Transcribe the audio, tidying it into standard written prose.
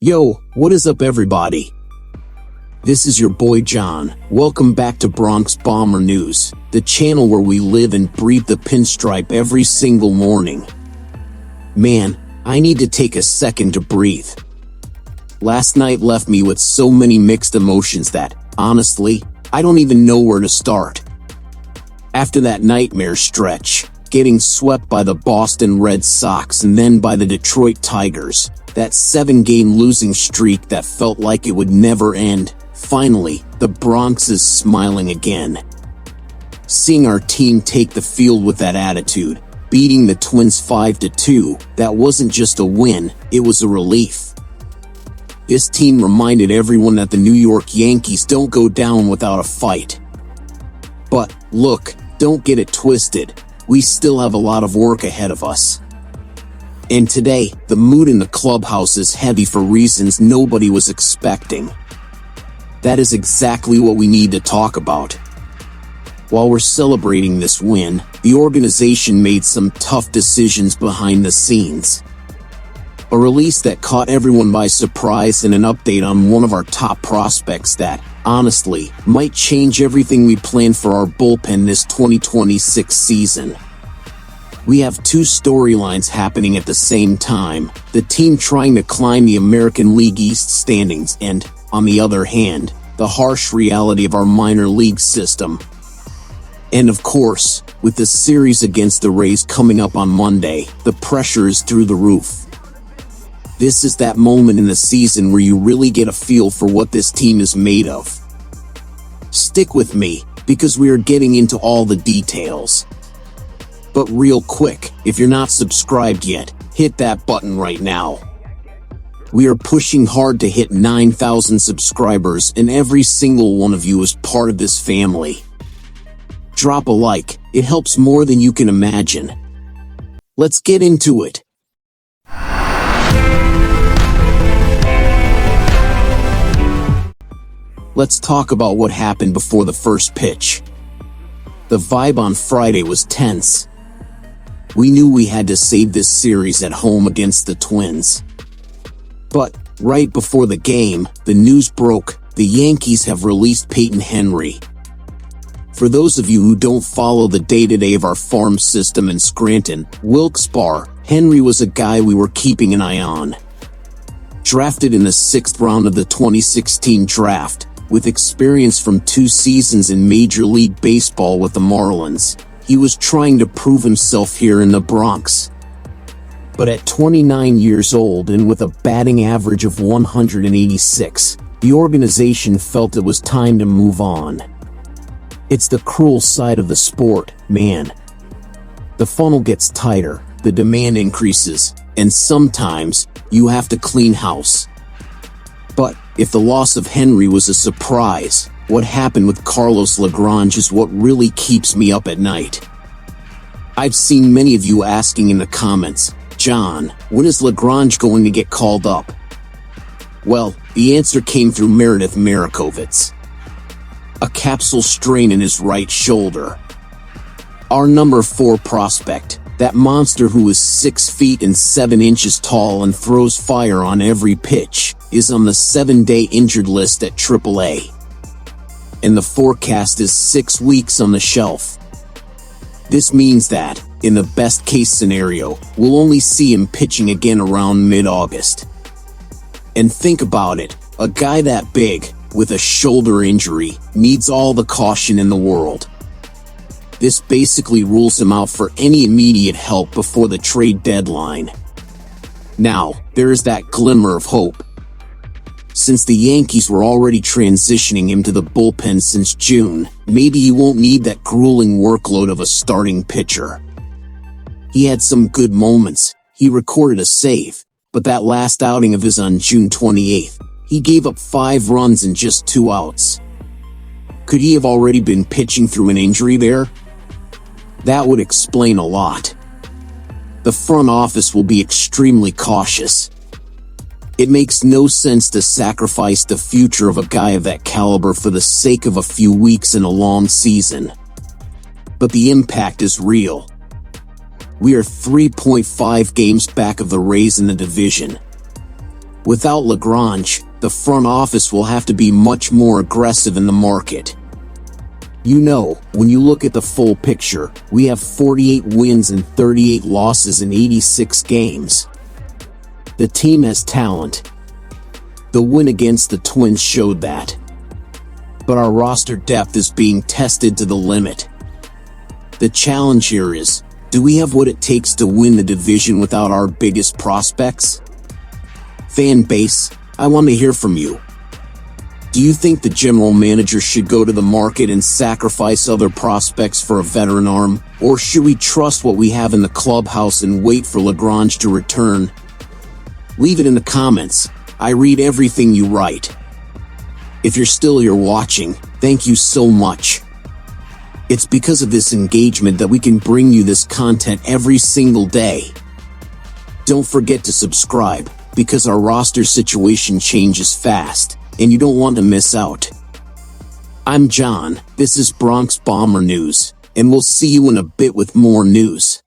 Yo, what is up everybody? This is your boy John. Welcome back to Bronx Bomber News, the channel where we live and breathe the pinstripe every single morning. Man, I need to take a second to breathe. Last night left me with so many mixed emotions that, honestly, I don't even know where to start. After that nightmare stretch, getting swept by the Boston Red Sox and then by the Detroit Tigers, that 7-game losing streak that felt like it would never end, finally, the Bronx is smiling again. Seeing our team take the field with that attitude, beating the Twins 5-2, that wasn't just a win, it was a relief. This team reminded everyone that the New York Yankees don't go down without a fight. But, look, don't get it twisted, we still have a lot of work ahead of us. And today, the mood in the clubhouse is heavy for reasons nobody was expecting. That is exactly what we need to talk about. While we're celebrating this win, the organization made some tough decisions behind the scenes. A release that caught everyone by surprise and an update on one of our top prospects that, honestly, might change everything we plan for our bullpen this 2026 season. We have two storylines happening at the same time, the team trying to climb the American League East standings and, on the other hand, the harsh reality of our minor league system. And of course, with the series against the Rays coming up on Monday, the pressure is through the roof. This is that moment in the season where you really get a feel for what this team is made of. Stick with me, because we are getting into all the details. But real quick, if you're not subscribed yet, hit that button right now. We are pushing hard to hit 9,000 subscribers and every single one of you is part of this family. Drop a like, it helps more than you can imagine. Let's get into it. Let's talk about what happened before the first pitch. The vibe on Friday was tense. We knew we had to save this series at home against the Twins. But, right before the game, the news broke, the Yankees have released Payton Henry. For those of you who don't follow the day-to-day of our farm system in Scranton, Wilkes-Barre, Henry was a guy we were keeping an eye on. Drafted in the 6th round of the 2016 draft, with experience from 2 seasons in Major League Baseball with the Marlins, he was trying to prove himself here in the Bronx. But at 29 years old and with a batting average of 186, the organization felt it was time to move on. It's the cruel side of the sport, man. The funnel gets tighter, the demand increases, and sometimes you have to clean house. But if the loss of Henry was a surprise, what happened with Carlos Lagrange is what really keeps me up at night. I've seen many of you asking in the comments, John, when is Lagrange going to get called up? Well, the answer came through Meredith Marakovitz. A capsule strain in his right shoulder. Our number 4 prospect, that monster who is 6 feet and 7 inches tall and throws fire on every pitch, is on the 7-day injured list at AAA. And the forecast is 6 weeks on the shelf. This means that, in the best case scenario, we'll only see him pitching again around mid-August. And think about it, a guy that big, with a shoulder injury, needs all the caution in the world. This basically rules him out for any immediate help before the trade deadline. Now, there is that glimmer of hope. Since the Yankees were already transitioning him to the bullpen since June, maybe he won't need that grueling workload of a starting pitcher. He had some good moments, he recorded a save, but that last outing of his on June 28th, he gave up 5 runs and just 2 outs. Could he have already been pitching through an injury there? That would explain a lot. The front office will be extremely cautious. It makes no sense to sacrifice the future of a guy of that caliber for the sake of a few weeks in a long season. But the impact is real. We are 3.5 games back of the Rays in the division. Without Lagrange, the front office will have to be much more aggressive in the market. You know, when you look at the full picture, we have 48 wins and 38 losses in 86 games. The team has talent. The win against the Twins showed that. But our roster depth is being tested to the limit. The challenge here is, do we have what it takes to win the division without our biggest prospects? Fan base, I want to hear from you. Do you think the general manager should go to the market and sacrifice other prospects for a veteran arm? Or should we trust what we have in the clubhouse and wait for Lagrange to return? Leave it in the comments. I read everything you write. If you're still here watching, thank you so much. It's because of this engagement that we can bring you this content every single day. Don't forget to subscribe, because our roster situation changes fast, and you don't want to miss out. I'm John, this is Bronx Bomber News, and we'll see you in a bit with more news.